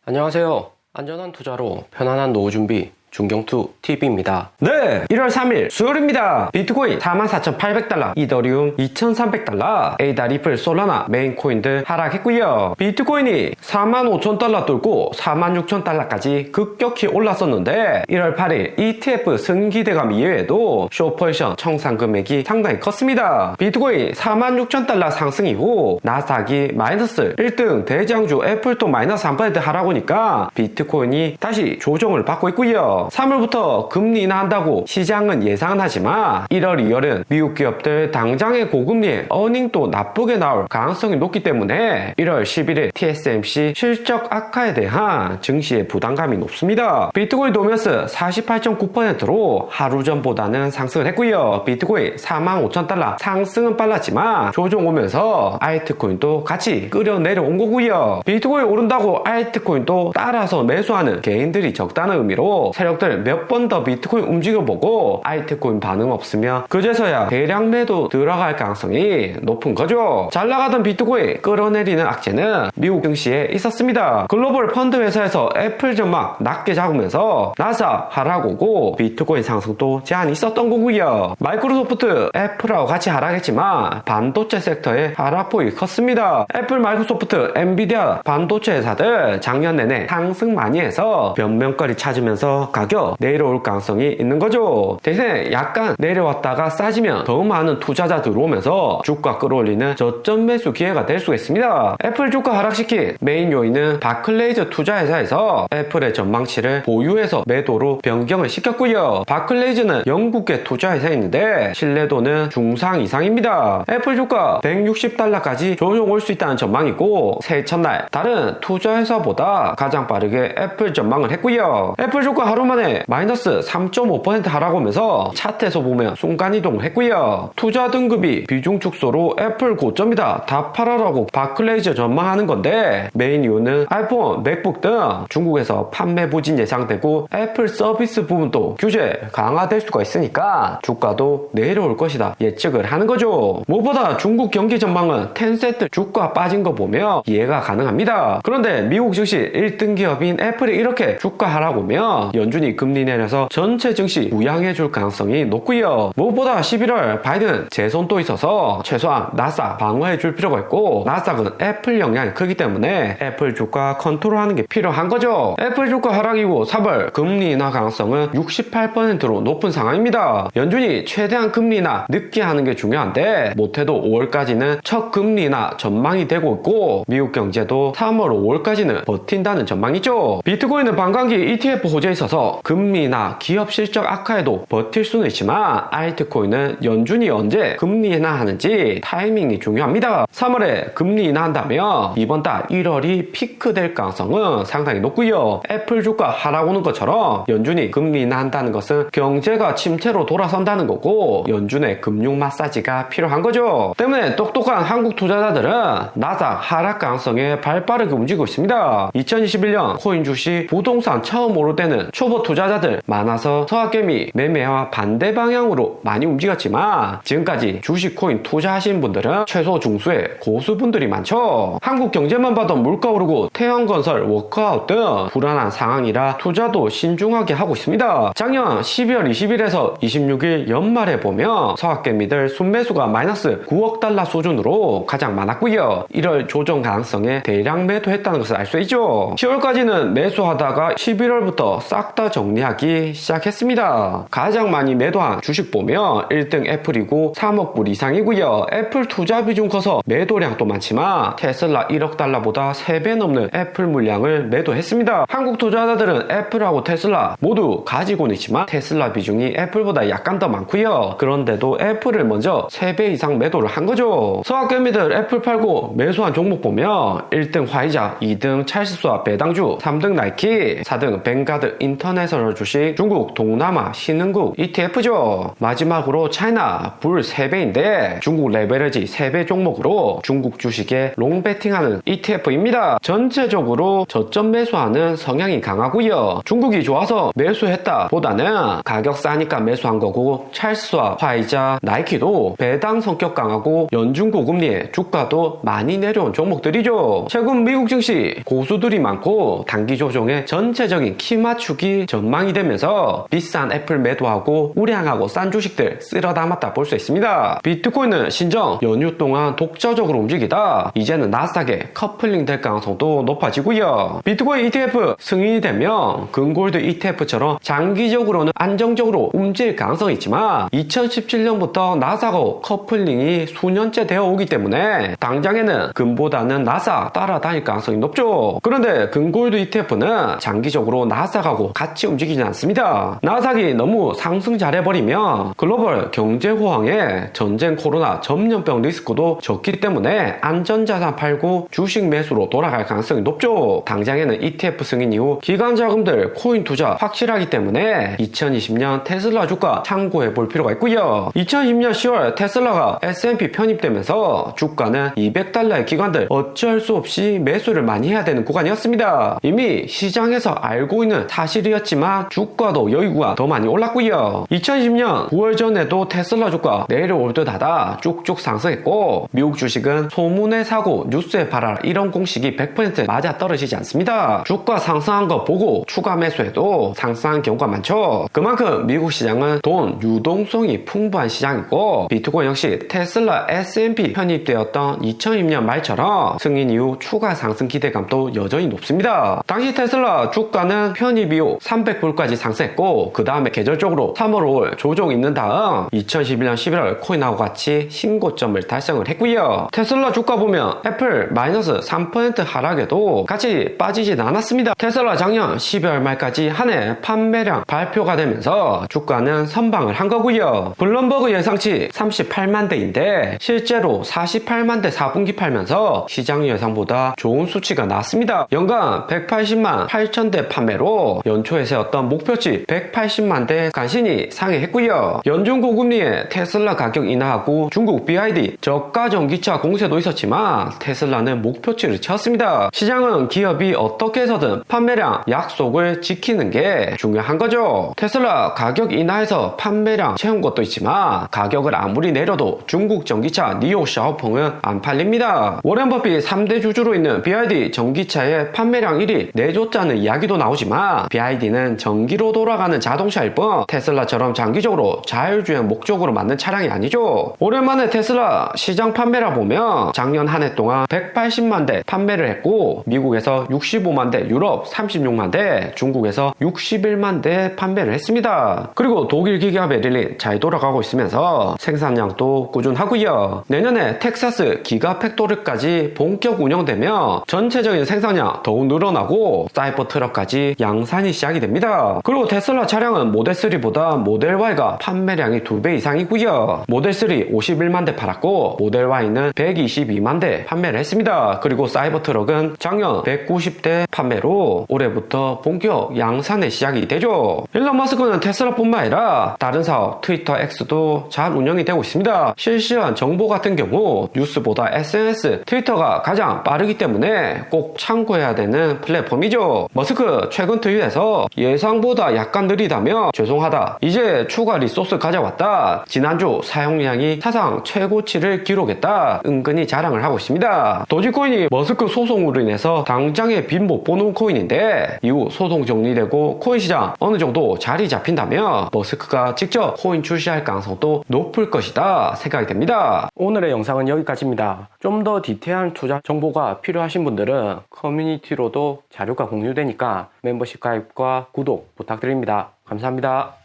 안녕하세요. 안전한 투자로 편안한 노후 준비 중경투 TV입니다. 네, 1월 3일 수요일입니다. 비트코인 44,800달러, 이더리움 2,300달러, 에이다, 리플, 솔라나 메인 코인들 하락했고요. 비트코인이 45,000달러 뚫고 46,000달러까지 급격히 올랐었는데 1월 8일 ETF 승기대감 이외에도 쇼포지션 청산 금액이 상당히 컸습니다. 비트코인 46,000달러 상승 이후 나스닥이 마이너스 1등 대장주 애플도 마이너스 3% 하락오니까 비트코인이 다시 조정을 받고 있고요. 3월부터 금리 인하한다고 시장은 예상은 하지만 1월, 2월은 미국 기업들 당장의 고금리에 어닝도 나쁘게 나올 가능성이 높기 때문에 1월 11일 TSMC 실적 악화에 대한 증시의 부담감이 높습니다. 비트코인 도메스 48.9%로 하루 전보다는 상승을 했고요. 비트코인 45,000달러 상승은 빨랐지만 조정 오면서 알트코인도 같이 끌어 내려온 거고요. 비트코인 오른다고 알트코인도 따라서 매수하는 개인들이 적다는 의미로 세력들 몇 번 더 비트코인 움직여보고 알트코인 반응 없으면 그제서야 대량 매도 들어갈 가능성이 높은 거죠. 잘 나가던 비트코인 끌어내리는 악재는 미국 증시에 있었습니다. 글로벌 펀드 회사에서 애플 전망 낮게 잡으면서 나스닥 하락오고 비트코인 상승도 제한이 있었던 거고요. 마이크로소프트 애플하고 같이 하락했지만 반도체 섹터의 하락폭이 컸습니다. 애플, 마이크로소프트, 엔비디아 반도체 회사들 작년 내내 상승 많이 해서 변명거리 찾으면서 가격 내려올 가능성이 있는 거죠. 대신에 약간 내려왔다가 싸지면 더 많은 투자자 들어오면서 주가 끌어올리는 저점 매수 기회가 될 수가 있습니다. 애플 주가 하락시킨 메인 요인은 바클레이즈 투자회사에서 애플의 전망치를 보유해서 매도로 변경을 시켰고요. 바클레이즈는 영국계 투자회사인데 신뢰도는 중상 이상입니다. 애플 주가 160달러까지 조정 올 수 있다는 전망이고 새해 첫날 다른 투자회사보다 가장 빠르게 애플 전망을 했고요. 애플 주가 하루 만에 마이너스 3.5% 하락오면서 차트에서 보면 순간이동을 했고요. 투자 등급이 비중 축소로 애플 고점이다 다 팔아라고 바클레이즈 전망하는 건데 메인 이유는 아이폰, 맥북 등 중국에서 판매 부진 예상되고 애플 서비스 부분도 규제 강화될 수가 있으니까 주가도 내려올 것이다 예측을 하는 거죠. 무엇보다 중국 경기 전망은 텐센트 주가 빠진 거 보면 이해가 가능합니다. 그런데 미국 증시 1등 기업인 애플이 이렇게 주가 하락 오면 연준이 금리 내려서 전체 증시 부양해줄 가능성이 높고요. 무엇보다 11월 바이든 재선도 있어서 최소한 나스닥 방어해줄 필요가 있고 나스닥은 애플 영향이 크기 때문에 애플 주가 컨트롤하는 게 필요한 거죠. 애플 주가 하락이고 3월 금리 인하 가능성은 68%로 높은 상황입니다. 연준이 최대한 금리 인하 늦게 하는 게 중요한데 못해도 5월까지는 첫 금리 인하 전망이 되고 있고 미국 경제도 3월, 5월까지는 버틴다는 전망이죠. 비트코인은 반감기 ETF 호재에 있어서 금리나 기업 실적 악화에도 버틸 수는 있지만 알트코인은 연준이 언제 금리 인하하는지 타이밍이 중요합니다. 3월에 금리 인하한다면 이번 달 1월이 피크 될 가능성은 상당히 높고요. 애플 주가 하락 오는 것처럼 연준이 금리 인하한다는 것은 경제가 침체로 돌아선다는 거고 연준의 금융 마사지가 필요한 거죠. 때문에 똑똑한 한국 투자자들은 나스닥 하락 가능성에 발빠르게 움직이고 있습니다. 2021년 코인 주식 부동산 처음 오를 때는 초보 투자자들 많아서 서학개미 매매와 반대 방향으로 많이 움직였지만 지금까지 주식 코인 투자하신 분들은 최소 중수의 고수분들이 많죠. 한국 경제만 봐도 물가 오르고 태형건설, 워크아웃 등 불안한 상황이라 투자도 신중하게 하고 있습니다. 작년 12월 20일에서 26일 연말에 보면 서학개미들 순매수가 마이너스 9억 달러 수준으로 가장 많았고요. 1월 조정 가능성에 대량 매도했다는 것을 알 수 있죠. 10월까지는 매수하다가 11월부터 싹 다 정리하기 시작했습니다. 가장 많이 매도한 주식 보면 1등 애플이고 3억 불 이상이고요. 애플 투자 비중 커서 매도량도 많지만 테슬라 1억 달러보다 3배 넘는 애플 물량을 매도했습니다. 한국 투자자들은 애플하고 테슬라 모두 가지고는 있지만 테슬라 비중이 애플보다 약간 더 많고요. 그런데도 애플을 먼저 3배 이상 매도를 한 거죠. 서학개미들 애플 팔고 매수한 종목 보면 1등 화이자, 2등 찰스와 배당주, 3등 나이키, 4등 뱅가드 인터 인터내셔널 주식 중국 동남아 신흥국 ETF죠. 마지막으로 차이나 불 3배인데 중국 레버리지 3배 종목으로 중국 주식에 롱배팅하는 ETF입니다. 전체적으로 저점 매수하는 성향이 강하고요. 중국이 좋아서 매수했다 보다는 가격 싸니까 매수한 거고, 찰스와 화이자, 나이키도 배당 성격 강하고 연중 고금리에 주가도 많이 내려온 종목들이죠. 최근 미국 증시 고수들이 많고 단기 조정에 전체적인 키 맞추기 전망이 되면서 비싼 애플 매도하고 우량하고 싼 주식들 쓸어 담았다 볼 수 있습니다. 비트코인은 신정 연휴 동안 독자적으로 움직이다 이제는 나스닥에 커플링 될 가능성도 높아지고요. 비트코인 ETF 승인이 되면 금골드 ETF처럼 장기적으로는 안정적으로 움직일 가능성이 있지만 2017년부터 나스닥하고 커플링이 수년째 되어 오기 때문에 당장에는 금보다는 나스닥 따라다닐 가능성이 높죠. 그런데 금골드 ETF는 장기적으로 나스닥하고 같이 움직이지 않습니다. 나스닥이 너무 상승 잘해버리면 글로벌 경제 호황에 전쟁, 코로나, 전염병 리스크도 적기 때문에 안전자산 팔고 주식 매수로 돌아갈 가능성이 높죠. 당장에는 ETF 승인 이후 기관 자금들 코인 투자 확실하기 때문에 2020년 테슬라 주가 참고해 볼 필요가 있고요. 2020년 10월 테슬라가 S&P 편입되면서 주가는 $200의 기관들 어쩔 수 없이 매수를 많이 해야 되는 구간이었습니다. 이미 시장에서 알고 있는 사실이었지만 주가도 여유가 더 많이 올랐고요. 2020년 9월 전에도 테슬라 주가 내려올 듯 하다 쭉쭉 상승했고, 미국 주식은 소문에 사고 뉴스에 팔아라 이런 공식이 100% 맞아 떨어지지 않습니다. 주가 상승한 거 보고 추가 매수해도 상승한 경우가 많죠. 그만큼 미국 시장은 돈 유동성이 풍부한 시장이고, 비트코인 역시 테슬라 S&P 편입되었던 2020년 말처럼 승인 이후 추가 상승 기대감도 여전히 높습니다. 당시 테슬라 주가는 편입 이후 300불까지 상승했고, 그 다음에 계절적으로 3월 5월 조정 있는 다음 2011년 11월 코인하고 같이 신고점을 달성을 했고요. 테슬라 주가 보면 애플 마이너스 3% 하락에도 같이 빠지진 않았습니다. 테슬라 작년 12월 말까지 한 해 판매량 발표가 되면서 주가는 선방을 한 거고요. 블룸버그 예상치 38만 대인데 실제로 48만 대 4분기 팔면서 시장 예상보다 좋은 수치가 나왔습니다. 연간 180만 8천 대 판매로 연초에 세웠던 목표치 180만 대 간신히 상회했고요. 연중 고금리에 테슬라 가격 인하하고 중국 BYD 저가 전기차 공세도 있었지만 테슬라는 목표치를 채웠습니다. 시장은 기업이 어떻게 해서든 판매량 약속을 지키는 게 중요한 거죠. 테슬라 가격 인하해서 판매량 채운 것도 있지만 가격을 아무리 내려도 중국 전기차 니오 샤오펑은 안 팔립니다. 워렌 버핏 3대 주주로 있는 BYD 전기차의 판매량 1위 내줬자는 이야기도 나오지만 BYD는 전기로 돌아가는 자동차일 뿐 테슬라처럼 장기적으로 자율주행 목적으로 만든 차량이 아니죠. 오랜만에 테슬라 시장 판매량 보면 작년 한 해 동안 180만 대 판매를 했고, 미국에서 65만 대, 유럽 36만 대, 중국에서 61만 대 판매를 했습니다. 그리고 독일 기가 베를린 잘 돌아가고 있으면서 생산량도 꾸준하고요. 내년에 텍사스 기가 팩토리까지 본격 운영되면 전체적인 생산량 더욱 늘어나고 사이버 트럭까지 양산이 시작이 됩니다. 그리고 테슬라 차량은 모델 3보다 모델 Y가 판매량이 2배 이상이고요. 모델 3 51만 대 팔았고 모델 Y는 122만 대 판매를 했습니다. 그리고 사이버 트럭은 작년 190대 판매로 올해부터 본격 양산의 시작이 되죠. 일론 머스크는 테슬라뿐만 아니라 다른 사업 트위터 X도 잘 운영이 되고 있습니다. 실시간 정보 같은 경우 뉴스보다 SNS, 트위터가 가장 빠르기 때문에 꼭 참고해야 되는 플랫폼이죠. 머스크 최근 트윗에서 예상보다 약간 느리다며 죄송하다, 이제 추가 리소스 가져왔다, 지난주 사용량이 사상 최고치를 기록했다, 은근히 자랑을 하고 있습니다. 도지코인이 머스크 소송으로 인해서 당장에 빚 못 보는 코인인데 이후 소송 정리되고 코인 시장 어느 정도 자리 잡힌다면 머스크가 직접 코인 출시할 가능성도 높을 것이다 생각이 됩니다. 오늘의 영상은 여기까지입니다. 좀 더 디테일한 투자 정보가 필요하신 분들은 커뮤니티로도 자료가 공유되니까 멤버십 가입과 구독 부탁드립니다. 감사합니다.